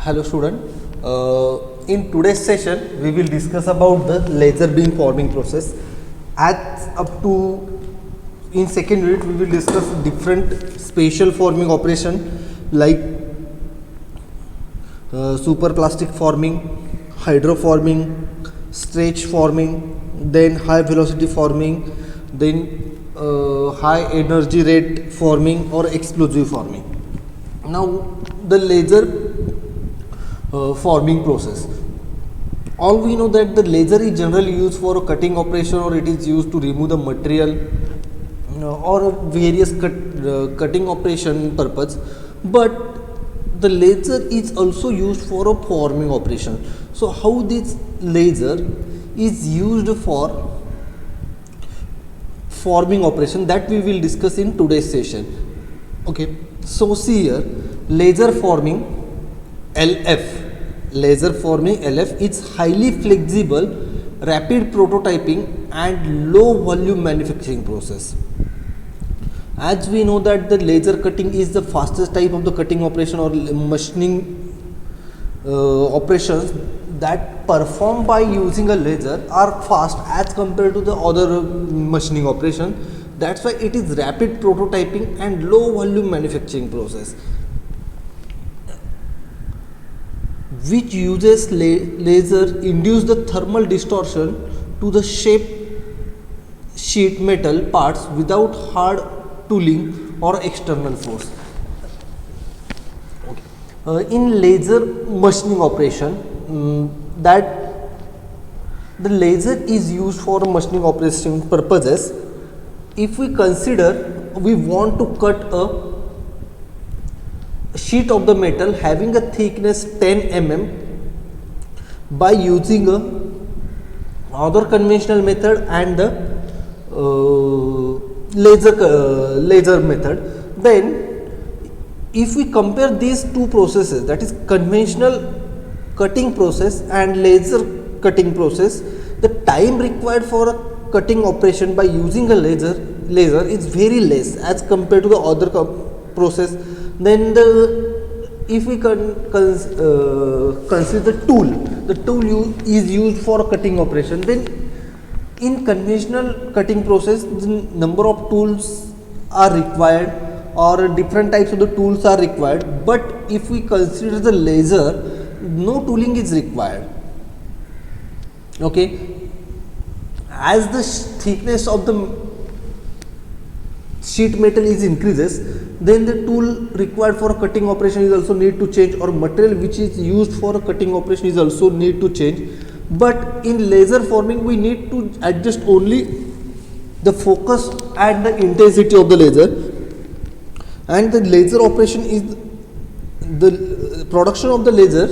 Hello student. In today's session we will discuss about the laser beam forming process. As up to in second unit we will discuss different spatial forming operation like superplastic forming, hydroforming, stretch forming, then high velocity forming, then high energy rate forming or explosive forming. Now the laser forming process. All we know that the laser is generally used for a cutting operation, or it is used to remove the material or various cutting operation purpose, but the laser is also used for a forming operation. So how this laser is used for forming operation, that we will discuss in today's session. Okay, so see here, laser forming LF is highly flexible, rapid prototyping and low volume manufacturing process. As we know that the laser cutting is the fastest type of the cutting operation or machining operations that performed by using a laser are fast as compared to the other machining operation. That's why it is rapid prototyping and low volume manufacturing process, which uses laser induce the thermal distortion to the shape sheet metal parts without hard tooling or external force. In laser machining operation, that the laser is used for machining operation purposes. If we consider we want to cut a sheet of the metal having a thickness 10 mm by using a other conventional method and the laser method, then if we compare these two processes, that is conventional cutting process and laser cutting process, the time required for a cutting operation by using a laser is very less as compared to the other process. Then if we consider the tool is used for cutting operation, then in conventional cutting process the number of tools are required or different types of the tools are required, but if we consider the laser, no tooling is required. Okay, as the thickness of the sheet metal is increases, then the tool required for a cutting operation is also need to change, or material which is used for a cutting operation is also need to change. But in laser forming we need to adjust only the focus and the intensity of the laser, and the laser operation is the production of the laser,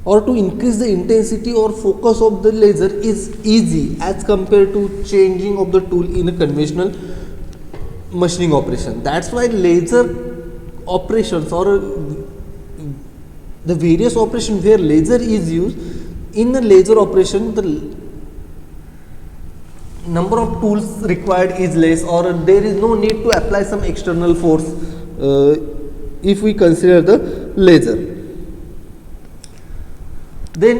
or to increase the intensity or focus of the laser is easy as compared to changing of the tool in a conventional machining operation. That's why laser operations or the various operations where laser is used, in the laser operation the number of tools required is less, or there is no need to apply some external force if we consider the laser. Then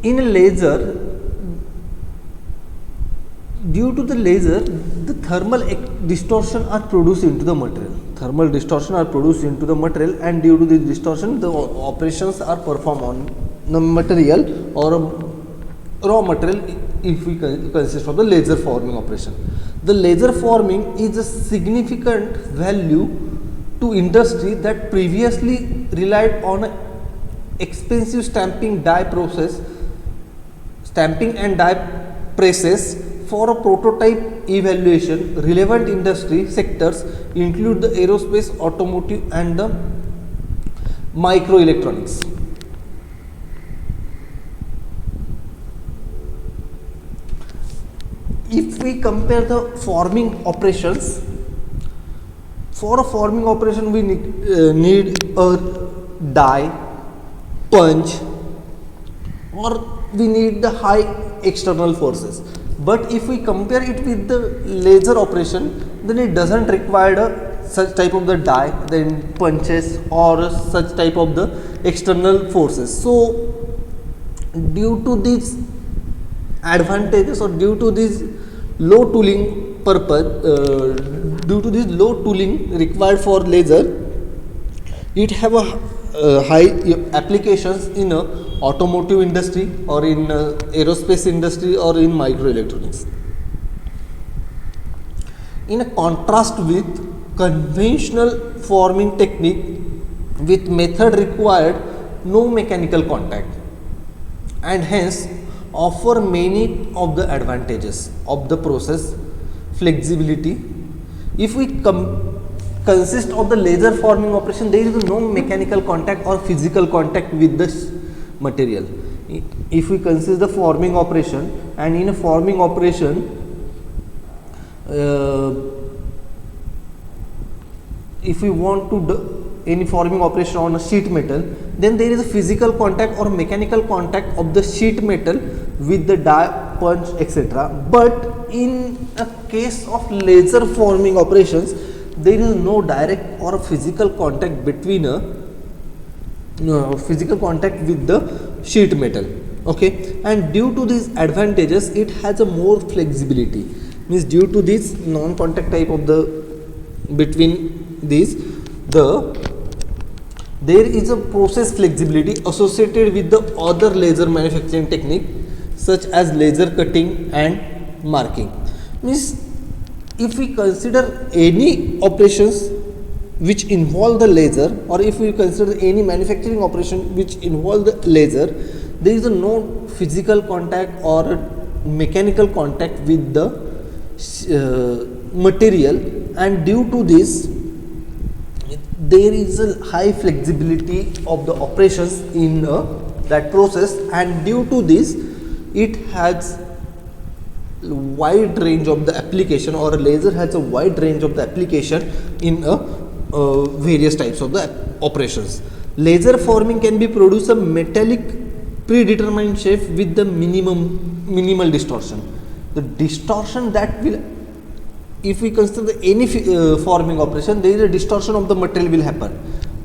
in a laser, due to the laser, the thermal distortion are produced into the material. And due to this distortion, the operations are performed on the material or raw material if we consist of the laser forming operation. The laser forming is a significant value to industry that previously relied on a expensive stamping and die presses for a prototype evaluation. Relevant industry sectors include the aerospace, automotive and the microelectronics. If we compare the forming operations, for a forming operation we need a die, punch, or we need the high external forces. But if we compare it with the laser operation, then it doesn't require such type of the die, then punches or such type of the external forces. So due to these advantages or due to this low tooling purpose, due to this low tooling required for laser, it have a high applications in automotive industry or in aerospace industry or in microelectronics. In a contrast with conventional forming technique with method required no mechanical contact, and hence offer many of the advantages of the process: flexibility. If we consist of the laser forming operation, there is no mechanical contact or physical contact with the material. If we consist the forming operation, and in a forming operation, if we want to do any forming operation on a sheet metal, then there is a physical contact or mechanical contact of the sheet metal with the die, punch, etc. But in a case of laser forming operations, there is no direct or physical contact between physical contact with the sheet metal. Okay, and due to these advantages, it has a more flexibility. Means due to this non-contact type of the between these, there is a process flexibility associated with the other laser manufacturing technique such as laser cutting and marking. Means if we consider any operations which involve the laser, or if we consider any manufacturing operation which involve the laser, there is no physical contact or mechanical contact with the material, and due to this there is a high flexibility of the operations in that process, and due to this it has wide range of the application, or a laser has a wide range of the application in various types of the operations. Laser forming can be produce a metallic predetermined shape with the minimal distortion. The distortion that will, if we consider any forming operation, there is a distortion of the material will happen.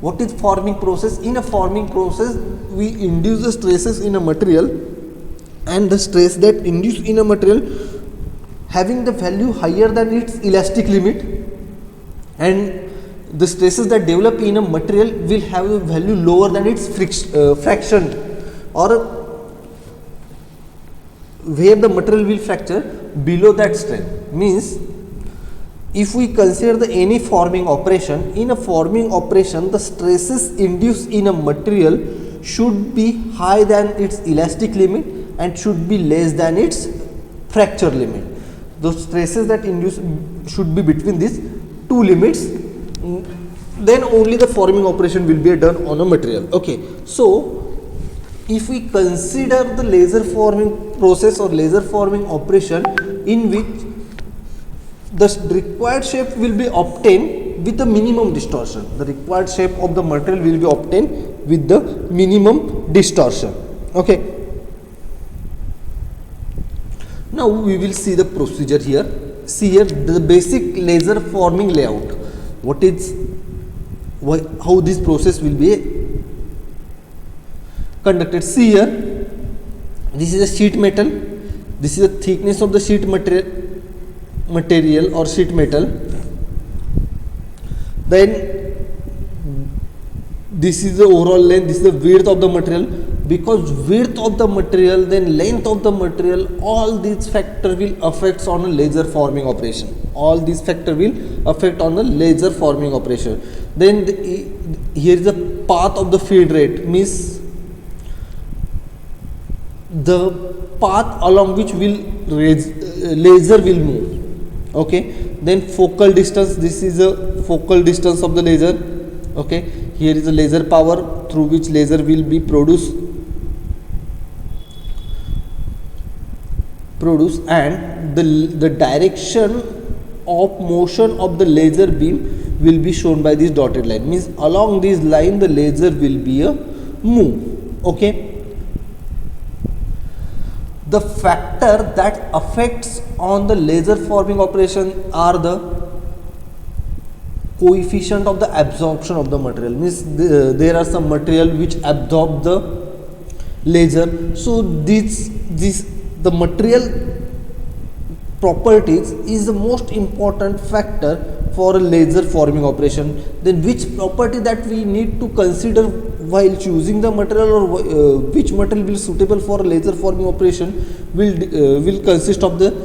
What is forming process? In a forming process, we induce the stresses in a material, and the stress that induced in a material having the value higher than its elastic limit, and the stresses that develop in a material will have a value lower than its fraction, or where the material will fracture below that strength. Means if we consider any forming operation, in a forming operation the stresses induced in a material should be high than its elastic limit and should be less than its fracture limit. Those stresses that induce should be between these two limits, then only the forming operation will be done on a material. Okay, so if we consider the laser forming process or laser forming operation in which the required shape will be obtained with the minimum distortion, the required shape of the material will be obtained with the minimum distortion. Okay, now we will see the procedure here. See here the basic laser forming layout. What is, how this process will be conducted. See here, this is a sheet metal, this is the thickness of the sheet material or sheet metal, then this is the overall length, this is the width of the material. Because width of the material, then length of the material, all these factor will affect on a laser forming operation. All these factor will affect on the laser forming operation. Then here is the path of the feed rate, means the path along which will laser will move. Okay, then focal distance, this is the focal distance of the laser. Okay, here is the laser power through which laser will be produced, and the direction of motion of the laser beam will be shown by this dotted line. Means along this line the laser will be a move. Okay, the factor that affects on the laser forming operation are the coefficient of the absorption of the material, means there are some material which absorb the laser. So this the material properties is the most important factor for a laser forming operation. Then which property that we need to consider while choosing the material, or which material will suitable for a laser forming operation will consist of the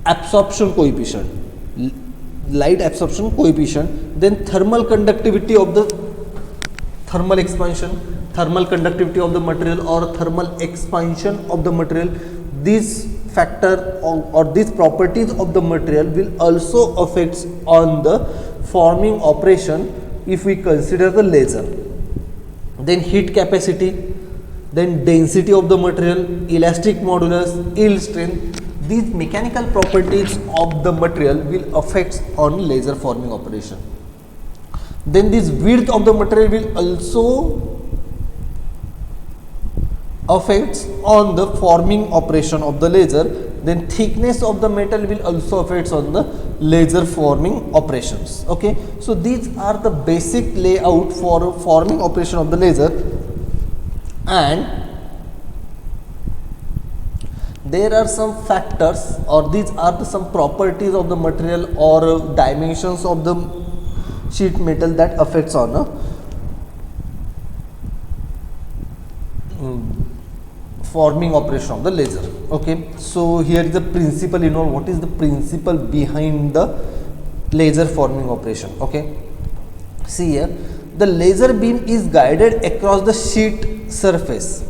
absorption coefficient, light absorption coefficient, then thermal conductivity of the thermal expansion, thermal conductivity of the material or thermal expansion of the material. This factor or these properties of the material will also affect on the forming operation if we consider the laser. Then heat capacity, then density of the material, elastic modulus, yield strength, these mechanical properties of the material will affect on laser forming operation. Then this width of the material will also affects on the forming operation of the laser. Then thickness of the metal will also affects on the laser forming operations. Okay, so these are the basic layout for forming operation of the laser, and there are some factors, or these are the some properties of the material or dimensions of the sheet metal that affects on forming operation of the laser. Okay, so here is the principle involved. What is the principle behind the laser forming operation? Okay, see here, the laser beam is guided across the sheet surface.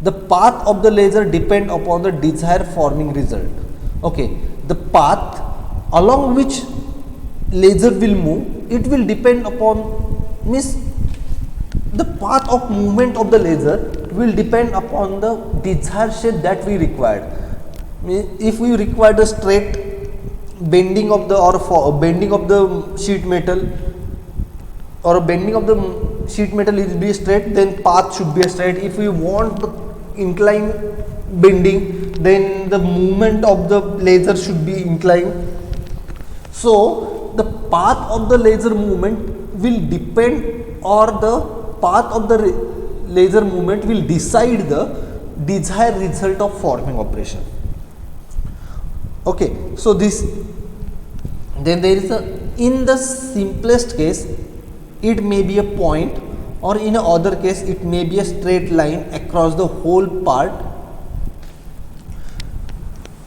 The path of the laser depend upon the desired forming result. Okay, the path along which laser will move, it will depend upon, means the path of movement of the laser will depend upon the desired shape that we required. If we require the straight bending of the bending of the sheet metal, or a bending of the sheet metal is be straight, then path should be a straight. If we want incline bending, then the movement of the laser should be inclined. So the path of the laser movement will depend, or the path of the laser movement will decide the desired result of forming operation. Okay, so this, then there is a, in the simplest case it may be a point, or in other case it may be a straight line across the whole part.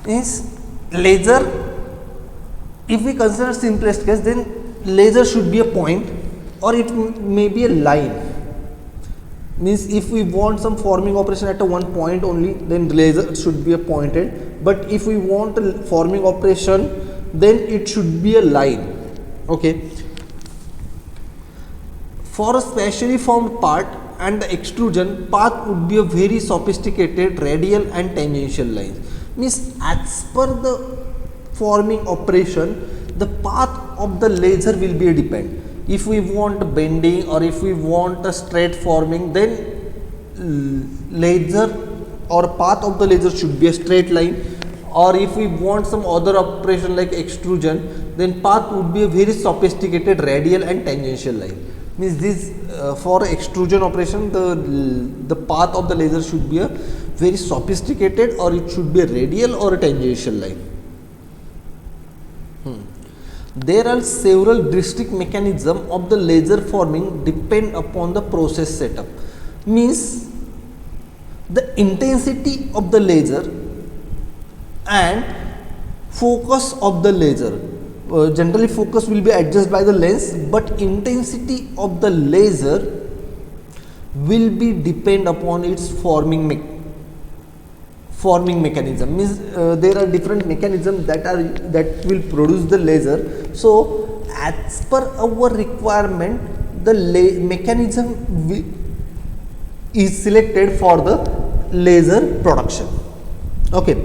Is laser, if we consider simplest case, then laser should be a point, or it may be a line. Means if we want some forming operation at a one point only, then laser should be a pointed, but if we want a forming operation, then it should be a line. Okay, for a specially formed part and the extrusion, path would be a very sophisticated radial and tangential lines. Means as per the forming operation, the path of the laser will be a depend. If we want bending, or if we want a straight forming, then laser or path of the laser should be a straight line. Or if we want some other operation like extrusion, then path would be a very sophisticated radial and tangential line. Means this for extrusion operation, the path of the laser should be a very sophisticated, or it should be a radial or a tangential line. There are several distinct mechanisms of the laser forming depend upon the process setup. Means the intensity of the laser and focus of the laser. Generally focus will be adjusted by the lens, but intensity of the laser will be depend upon its forming mechanism. Means there are different mechanisms that will produce the laser. So as per our requirement, the mechanism is selected for the laser production. Okay,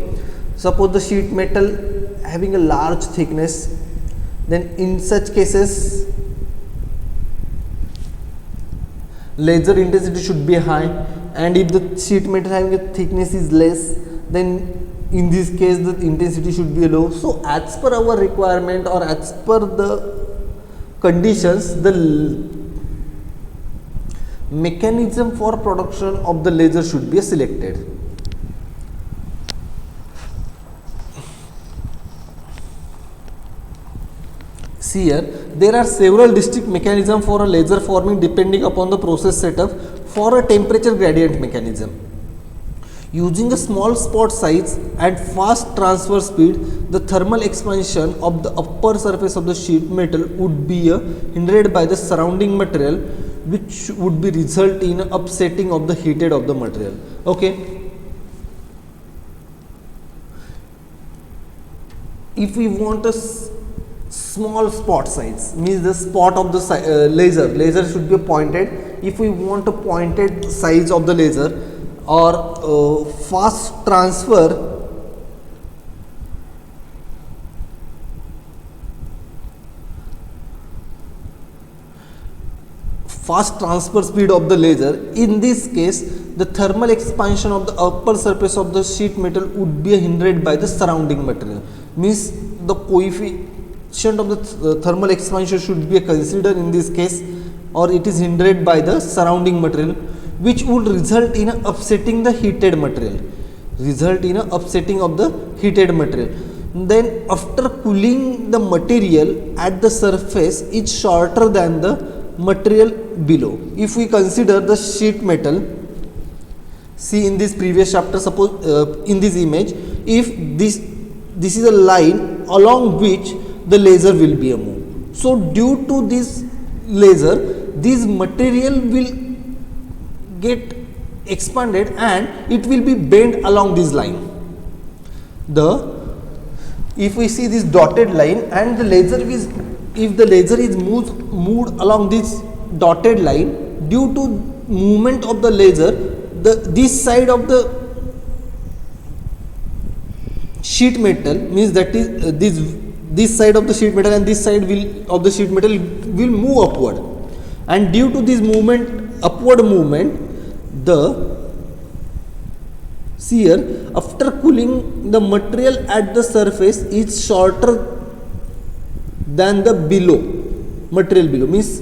suppose the sheet metal having a large thickness, then in such cases laser intensity should be high, and if the sheet metal having a thickness is less, then in this case the intensity should be low. So as per our requirement, or as per the conditions, the mechanism for production of the laser should be selected. See here, there are several distinct mechanisms for a laser forming depending upon the process setup. For a temperature gradient mechanism, using a small spot size and fast transfer speed, the thermal expansion of the upper surface of the sheet metal would be hindered by the surrounding material, which would be result in upsetting of the heated of the material. Okay. If we want a small spot size, means the spot of the laser should be pointed. If we want a pointed size of the laser or fast transfer, speed of the laser, in this case the thermal expansion of the upper surface of the sheet metal would be hindered by the surrounding material. Means the coefficient of the thermal expansion should be considered in this case, or it is hindered by the surrounding material, which would result in upsetting the heated material. Then after cooling, the material at the surface is shorter than the material below. If we consider the sheet metal, see in this previous chapter, suppose in this image, if this is a line along which the laser will be moved. So due to this laser, this material will get expanded and it will be bent along this line. If we see this dotted line and the laser is, if the laser is moved along this dotted line, due to movement of the laser, this side of the sheet metal, means that is this side of the sheet metal and this side of the sheet metal will move upward, and due to this upward movement, see here, after cooling, the material at the surface is shorter than the material below, means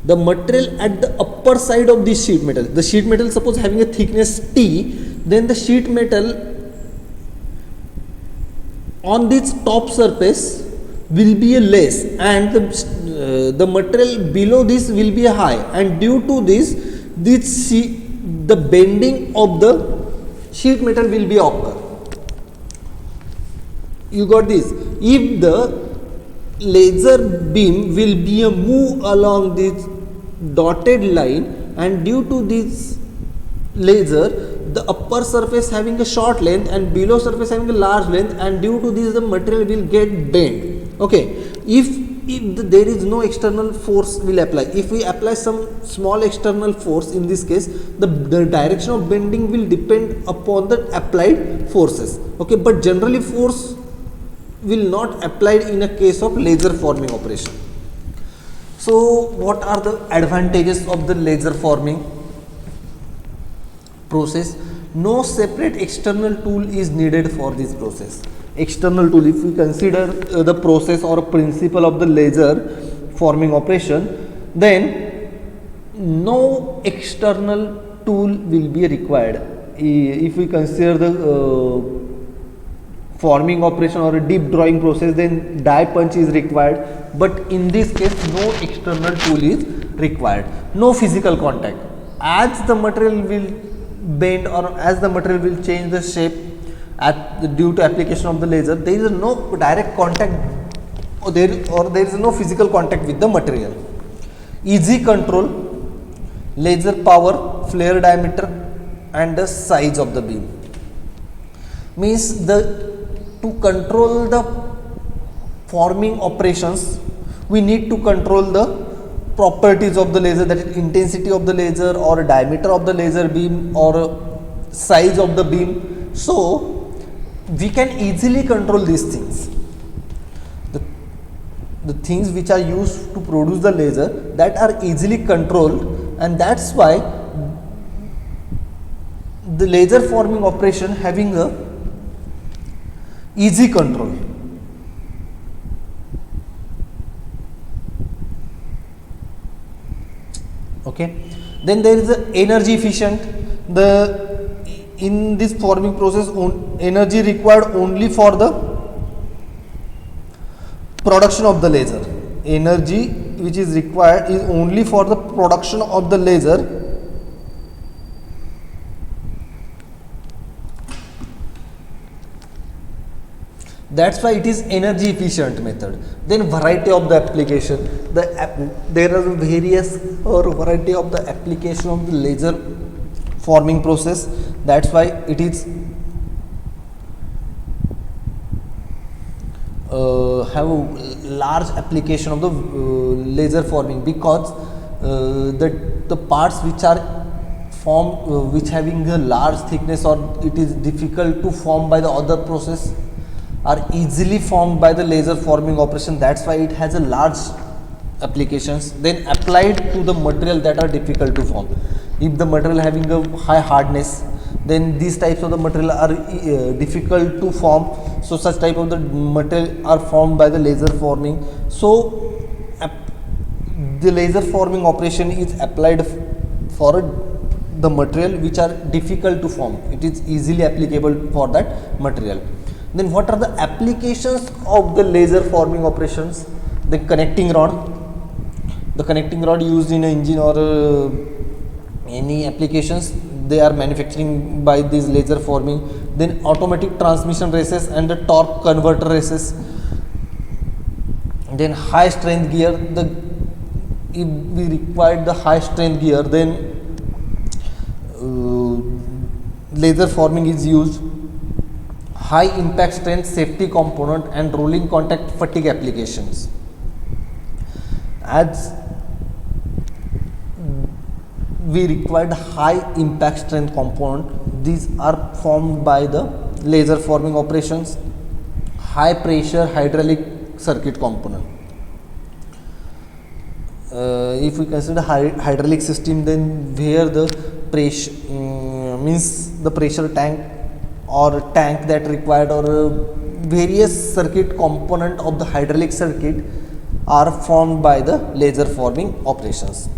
the material at the upper side of this sheet metal, the sheet metal suppose having a thickness T, then the sheet metal on this top surface will be a less, and the material below this will be a high, and due to this the bending of the sheet metal will be occur. You got this? If the laser beam will be a move along this dotted line, and due to this laser, the upper surface having a short length and below surface having a large length, and due to this the material will get bent. Okay, if there is no external force will apply, if we apply some small external force, in this case the direction of bending will depend upon the applied forces. Okay, but generally force will not applied in a case of laser forming operation. So what are the advantages of the laser forming process? No separate external tool is needed for this process. External tool, if we consider the process or principle of the laser forming operation, then no external tool will be required. If we consider the forming operation or a deep drawing process, then die punch is required, but in this case no external tool is required. No physical contact. As the material will bend or as the material will change the shape due to application of the laser, there is no direct contact or there is no physical contact with the material. Easy control, laser power, flare diameter and the size of the beam. Means to control the forming operations, we need to control the properties of the laser, that is intensity of the laser or diameter of the laser beam or size of the beam. So we can easily control these things. The things which are used to produce the laser, that are easily controlled, and that's why the laser forming operation having a easy control. Okay, then there is a energy efficient. The in this forming process energy required only for the production of the laser. Energy which is required is only for the production of the laser. That's why it is energy efficient method. Then variety of the application. There are various or variety of the application of the laser forming process. That's why it is have a large application of the laser forming, because the parts which are formed which having a large thickness or it is difficult to form by the other process are easily formed by the laser forming operation. That's why it has a large applications. Then applied to the material that are difficult to form. If the material having a high hardness, then these types of the material are difficult to form, so such type of the material are formed by the laser forming. So the laser forming operation is applied for the material which are difficult to form. It is easily applicable for that material. Then what are the applications of the laser forming operations? The connecting rod. The connecting rod used in an engine or any applications, they are manufacturing by this laser forming. Then automatic transmission races and the torque converter races. Then high strength gear. If we require the high strength gear, then laser forming is used. High impact strength safety component and rolling contact fatigue applications. As we required high impact strength component, these are formed by the laser forming operations. High pressure hydraulic circuit component. If we consider hydraulic system, then where the pressure means the pressure tank or tank that required or various circuit component of the hydraulic circuit are formed by the laser forming operations.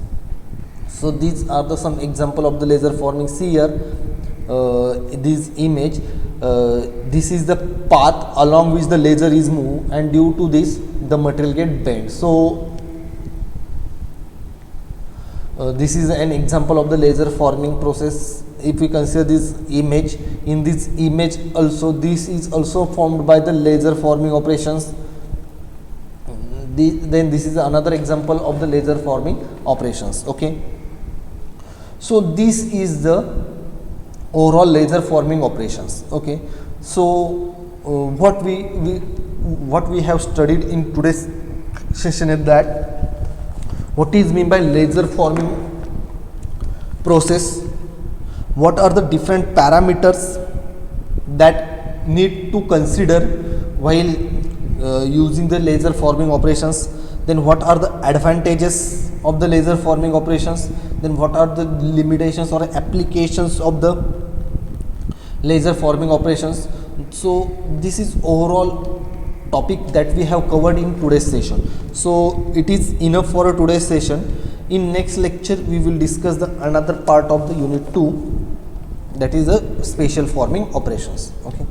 So these are the some example of the laser forming. See here this image, this is the path along which the laser is moved, and due to this the material get bent. So this is an example of the laser forming process. If we consider this image, in this image also this is also formed by the laser forming operations. Then this is another example of the laser forming operations. Okay, so this is the overall laser forming operations. Okay, so what we have studied in today's session is that what is mean by laser forming process, what are the different parameters that need to consider while using the laser forming operations, then what are the advantages of the laser forming operations, then what are the limitations or applications of the laser forming operations. So this is overall topic that we have covered in today's session. So it is enough for today's session. In next lecture we will discuss the another part of the unit 2, that is the spatial forming operations. Okay.